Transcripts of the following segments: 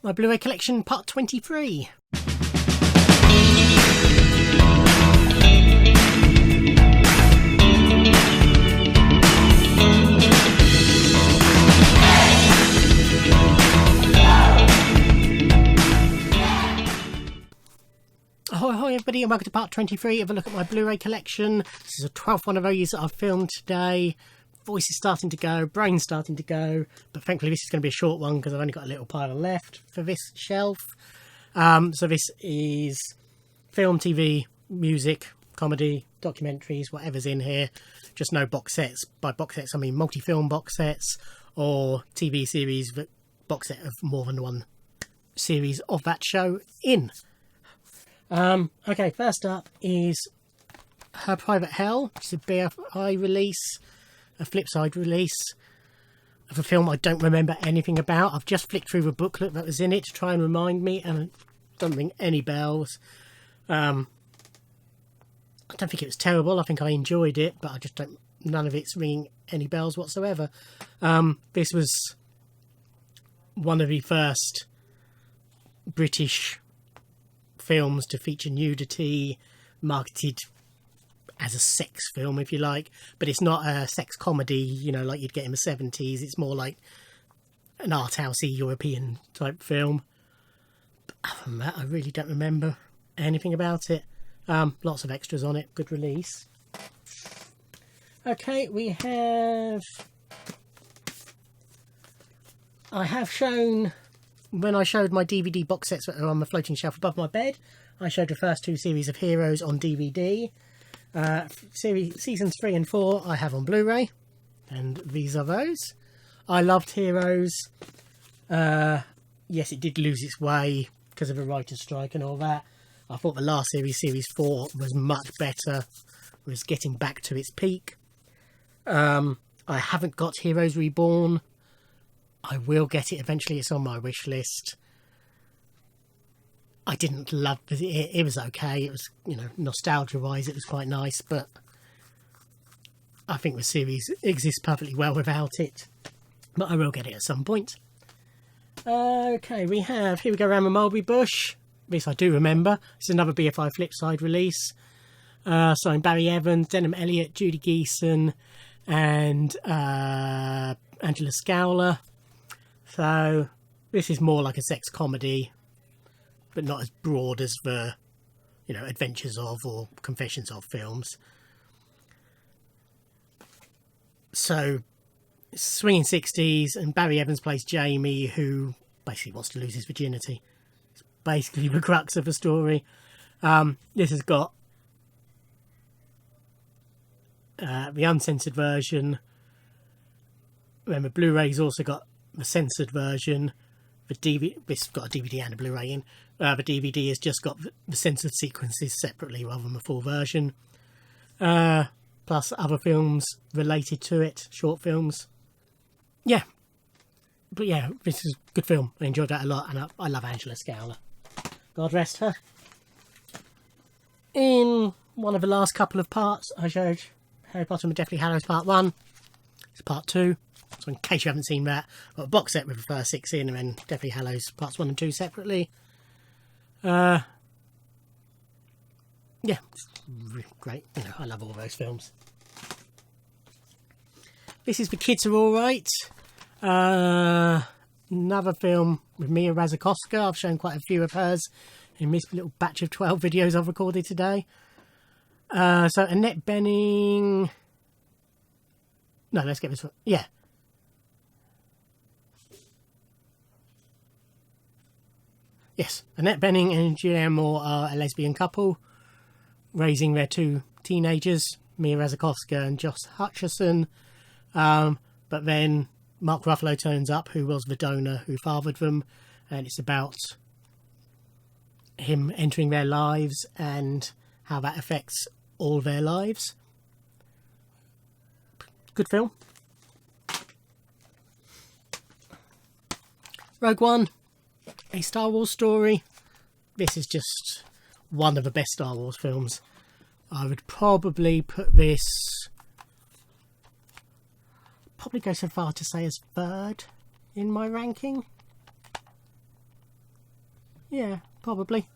my Blu-ray collection, part 23. Ahoy everybody, and welcome to part 23 of a look at my Blu-ray collection. This is the 12th one of these that I've filmed today. Voice is starting to go, brain's starting to go, but thankfully this is going to be a short one because I've only got a little pile left for this shelf. So this is film, TV, music, comedy, documentaries, whatever's in here. Just no box sets. By box sets I mean multi-film box sets or TV series, but box set of more than one series of that show in. Okay, first up is Her Private Hell, which is a BFI release, a Flipside release of a film I don't remember anything about. I've just flicked through the booklet that was in it to try and remind me, and it doesn't ring any bells. I don't think it was terrible. I think I enjoyed it, but I just don't. None of it's ringing any bells whatsoever. This was one of the first British films to feature nudity, marketed as a sex film, if you like, but it's not a sex comedy, you know, like you'd get in the 70s. It's more like an art housey European type film. But other than that, I really don't remember anything about it. Lots of extras on it. Good release. Okay, I have shown, when I showed my DVD box sets that are on the floating shelf above my bed, I showed the first two series of Heroes on DVD. Seasons 3 and 4 I have on Blu-ray, and these are those. I loved Heroes. Yes, it did lose its way because of a writer's strike and all that. I thought the last series, Series 4, was much better, was getting back to its peak. I haven't got Heroes Reborn. I will get it eventually. It's on my wish list. I didn't love it. It was okay. It was, you know, nostalgia-wise, it was quite nice, but I think the series exists perfectly well without it. But I will get it at some point. Okay, here we go around with Mulberry Bush. This I do remember. It's another BFI Flipside release. Starring Barry Evans, Denham Elliott, Judy Geeson, and Angela Scowler. So this is more like a sex comedy, but not as broad as the, you know, Adventures of or Confessions of films. So it's swinging 60s, and Barry Evans plays Jamie, who basically wants to lose his virginity. It's basically the crux of the story. This has got the uncensored version. Remember, Blu-ray's also got the censored version. It's got a DVD and a Blu-ray in. The DVD has just got the censored sequences separately rather than the full version. Plus other films related to it, short films. Yeah. But yeah, this is a good film. I enjoyed that a lot, and I love Angela Scowler. God rest her. In one of the last couple of parts, I showed Harry Potter and the Deathly Hallows Part 1. It's Part 2. So in case you haven't seen that, I've got a box set with the first 6 in, and then Deathly Hallows Parts 1 and 2 separately. Yeah, it's really great. You know, I love all those films. This is The Kids Are Alright. Another film with Mia Wasikowska. I've shown quite a few of hers in this little batch of 12 videos I've recorded today. So Annette Bening... No, let's get this one. Yeah. Yes, Annette Bening and Julianne Moore are a lesbian couple, raising their 2 teenagers, Mia Wasikowska and Josh Hutcherson. But then Mark Ruffalo turns up, who was the donor who fathered them, and it's about him entering their lives and how that affects all their lives. Good film. Rogue One, a Star Wars story. This is just one of the best Star Wars films. I would probably put this, probably go so far to say as third in my ranking. Yeah, probably.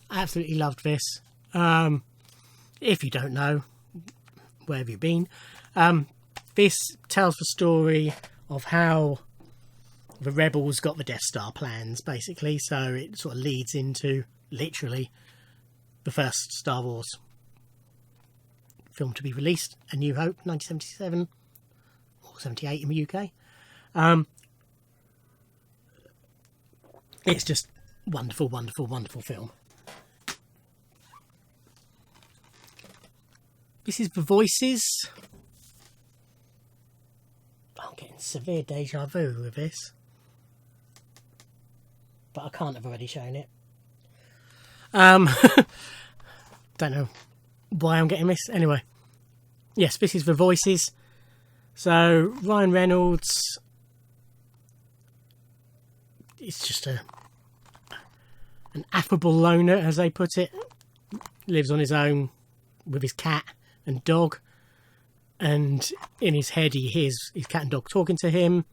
I absolutely loved this. If you don't know, where have you been? This tells the story of how the rebels got the Death Star plans, basically. So it sort of leads into, literally, the first Star Wars film to be released, A New Hope, 1977, or 78 in the UK. It's just wonderful, wonderful, wonderful film. This is The Voices. I'm getting severe deja vu with this, but I can't have already shown it. Don't know why I'm getting this. Anyway, yes, this is The Voices. So Ryan Reynolds, it's just an affable loner, as they put it. Lives on his own with his cat and dog, and in his head he hears his cat and dog talking to him.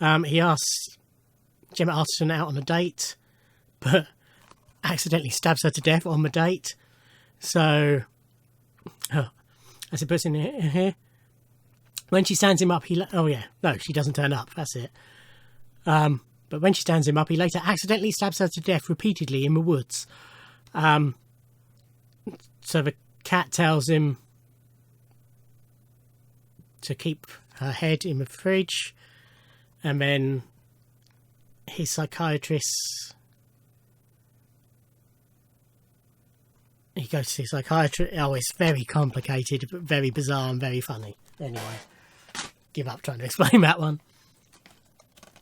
He asks Gemma Arterton out on a date, but accidentally stabs her to death on the date. So, as it puts in here, when she stands him up, she doesn't turn up, that's it. But when she stands him up, he later accidentally stabs her to death repeatedly in the woods. So the cat tells him to keep her head in the fridge, and then his psychiatrist, he goes to his psychiatrist. Oh, it's very complicated, but very bizarre and very funny. Anyway, give up trying to explain that one.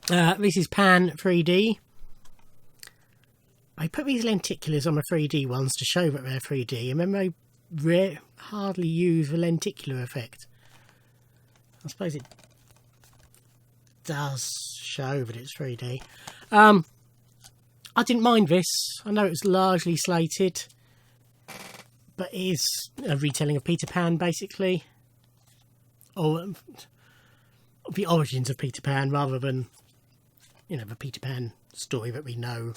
This is Pan 3D. I put these lenticulars on the 3D ones to show that they're 3D, and then they hardly use the lenticular effect. I suppose it does show that it's 3D. I didn't mind this. I know it was largely slated, but it is a retelling of Peter Pan, basically. Or the origins of Peter Pan, rather than, the Peter Pan story that we know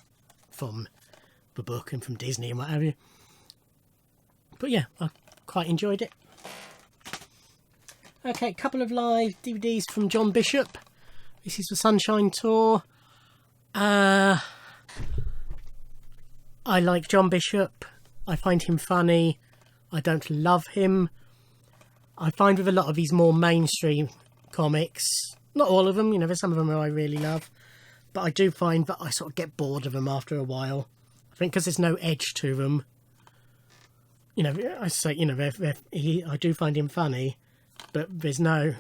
from the book and from Disney and what have you. But yeah, I quite enjoyed it. Okay, a couple of live DVDs from John Bishop. This is the Sunshine Tour. I like John Bishop. I find him funny. I don't love him. I find with a lot of these more mainstream comics, not all of them, there's some of them who I really love, but I do find that I sort of get bored of them after a while. I think because there's no edge to them. I say, I do find him funny, but there's no...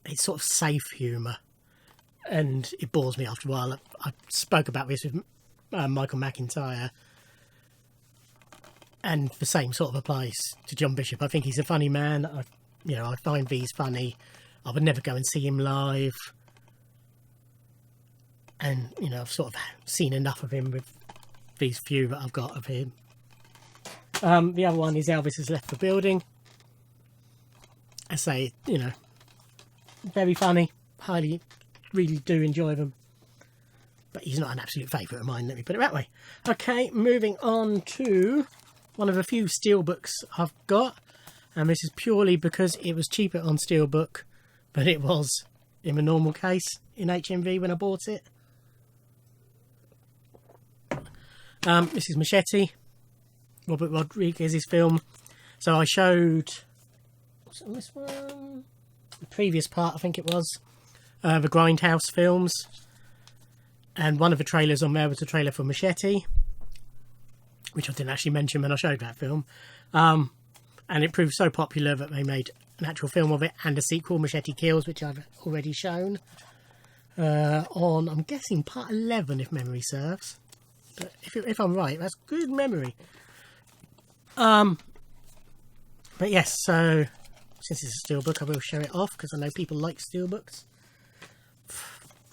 It's sort of safe humour, and it bores me after a while. I spoke about this with Michael McIntyre, and the same sort of applies to John Bishop. I think he's a funny man. I find these funny. I would never go and see him live, and I've sort of seen enough of him with these few that I've got of him. The other one is Elvis Has Left the Building. I say, very funny. Really do enjoy them. But he's not an absolute favourite of mine, let me put it that way. Okay, moving on to one of the few steelbooks I've got. And this is purely because it was cheaper on steelbook than it was in the normal case in HMV when I bought it. This is Machete, Robert Rodriguez's film. So I showed... What's it on this one? The previous part, I think it was. The Grindhouse films. And one of the trailers on there was a trailer for Machete, which I didn't actually mention when I showed that film. And it proved so popular that they made an actual film of it and a sequel, Machete Kills, which I've already shown. On, I'm guessing, part 11, if memory serves. But if I'm right, that's good memory. But yes, so since it's a steelbook, I will show it off because I know people like steelbooks.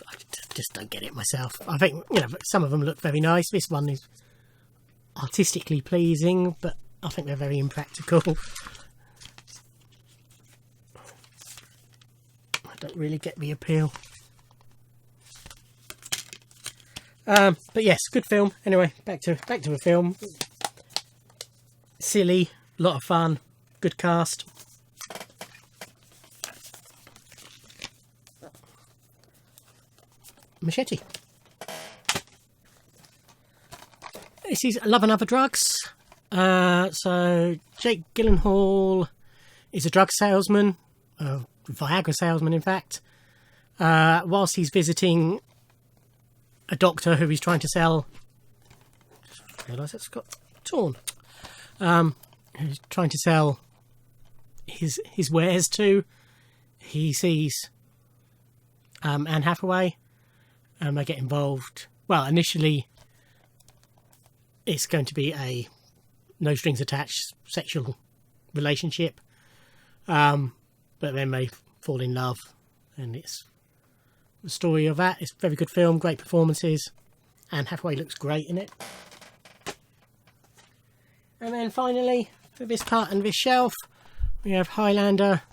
I just don't get it myself. I think, some of them look very nice. This one is artistically pleasing, but I think they're very impractical. I don't really get the appeal. But yes, good film. Anyway, back to a film. Silly, lot of fun, good cast. Machete. This is Love and Other Drugs. So Jake Gyllenhaal is a drug salesman, Viagra salesman in fact, whilst he's visiting a doctor who he's trying to sell. Just realised it's got torn. Who's trying to sell his wares to. He sees Anne Hathaway. They get involved. Well, initially it's going to be a no strings attached sexual relationship, but then they fall in love, and it's the story of that. It's a very good film, great performances, and Hathaway looks great in it. And then finally, for this part and this shelf, we have Highlander,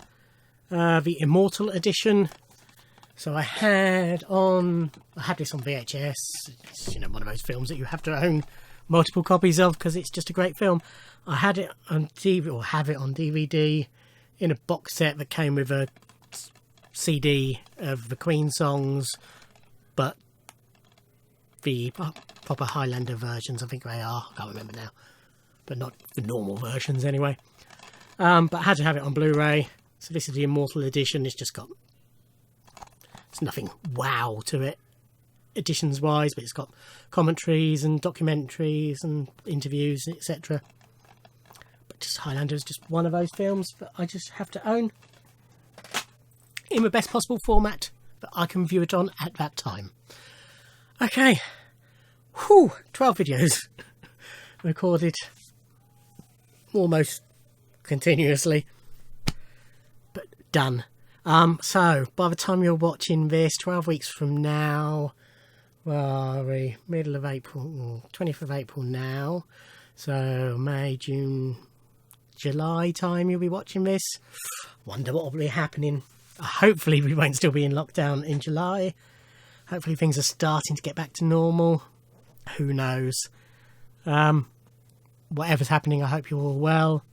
the Immortal Edition. So I had this on VHS. It's, one of those films that you have to own multiple copies of because it's just a great film. I had it on DVD, or have it on DVD, in a box set that came with a CD of the Queen songs, but the proper Highlander versions, I think they are. I can't remember now, but not the normal versions anyway. But I had to have it on Blu-ray. So this is the Immortal Edition. It's nothing wow to it editions wise, but it's got commentaries and documentaries and interviews, etc. But just Highlander is just one of those films that I just have to own in the best possible format that I can view it on at that time. Okay, 12 videos recorded almost continuously, but done. So by the time you're watching this, 12 weeks from now, where are we? Middle of April, 20th of April now. So May, June, July time you'll be watching this. Wonder what will be happening. Hopefully we won't still be in lockdown in July. Hopefully things are starting to get back to normal. Who knows? Whatever's happening, I hope you're all well.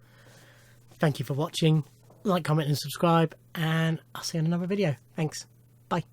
Thank you for watching. Like, comment and subscribe, and I'll see you in another video. Thanks. Bye.